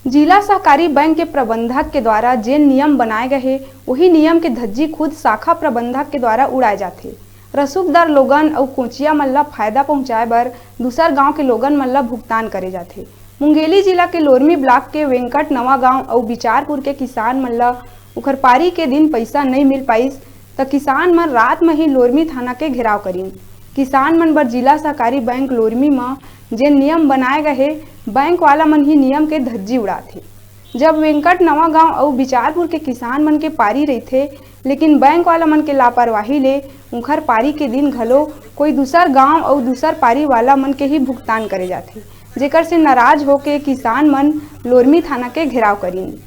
जिला सहकारी बैंक के प्रबंधक के द्वारा जेन नियम बनाए गए वही नियम के धज्जी खुद शाखा प्रबंधक के द्वारा उड़ाए जाते। रसूखदार लोगन और कोचिया मन ला फायदा पहुंचाए बर दूसर गांव के लोगन मन ला भुगतान करे जाते। मुंगेली जिला के लोरमी ब्लॉक के वेंकट नवा गांव और बिचारपुर के किसान मन ला उखर पारी के दिन पैसा नहीं मिल पाइस तो किसान मन रात में ही लोरमी थाना के घेराव करीन। किसान मन बर जिला सहकारी बैंक लोरमी में जे नियम बनाए गए बैंक वाला मन ही नियम के धज्जी उड़ाते। जब वेंकट नवा गांव और बिचारपुर के किसान मन के पारी रहते लेकिन बैंक वाला मन के लापरवाही ले उखर पारी के दिन घलो कोई दूसर गांव और दूसर पारी वाला मन के ही भुगतान करे जाते, जेकर से नाराज होके किसान मन लोरमी थाना के घेराव करीन।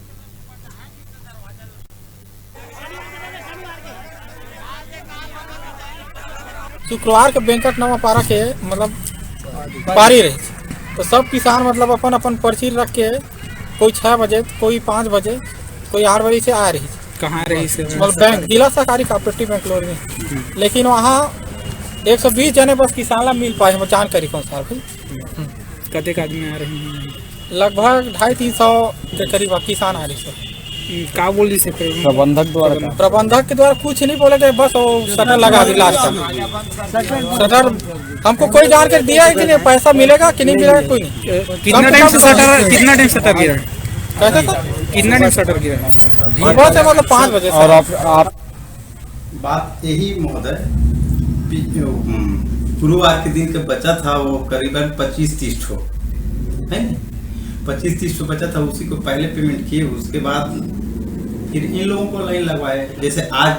शुक्रवार के वेंकट नवा पारा के मतलब पारी रही तो सब किसान मतलब अपन अपन पर्ची रख के कोई 6 बजे कोई 5 बजे कोई 8 बजे से आ रही। कहाँ रही से मतलब बैंक जिला सहकारी कोऑपरेटिव बैंक लोर में, लेकिन वहाँ 120 जने बस किसान ला मिल पाए जानकारी कौन सा भाई। कतेक आदमी आ रहे हैं? लगभग 250-300 के करीब किसान आ रही है। का बोल से प्रबंधक के द्वारा कुछ नहीं बोले गए, बस वो शटर लगा दी लास्ट में। शटर हमको कोई जानकारी दिया है कि नहीं पैसा मिलेगा कि नहीं मिलेगा कोई नहीं। कितना टाइम शटर गिरा? कैसे सर कितना टाइम शटर गिरा? बस है मतलब 5 बजे। और आप बात यही महोदय, गुरुवार के दिन का बचा था वो करीबन 25-30 ठो है, 25-30 ठो बचा था, उसी को पहले पेमेंट किए। उसके बाद फिर इन लोगों को लाइन लगवाए। जैसे आज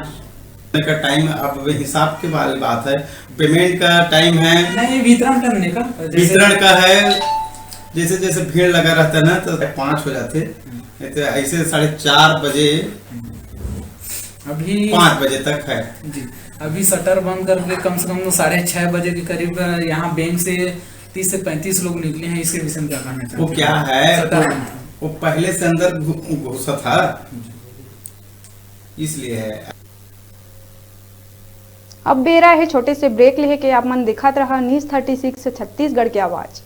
का टाइम अब हिसाब के बात है, पेमेंट का टाइम है नहीं वितरण करने का, वितरण का है। जैसे जैसे भीड़ लगा रहता है ना तो 5 हो जाते, तो ऐसे 4:30 बजे अभी 5 बजे तक है जी। अभी शटर बंद करके कम से कम 6:30 बजे के करीब यहाँ बैंक से 30 से 35 लोग निकले हैं। इसके विषय में क्या कहना चाहते हैं? वो क्या है, वो पहले से अंदर घुसा था इसलिए है। अब बेरा है छोटे से ब्रेक लेके आप मन दिखात रहा न्यूज़ 36 छत्तीसगढ़ की आवाज।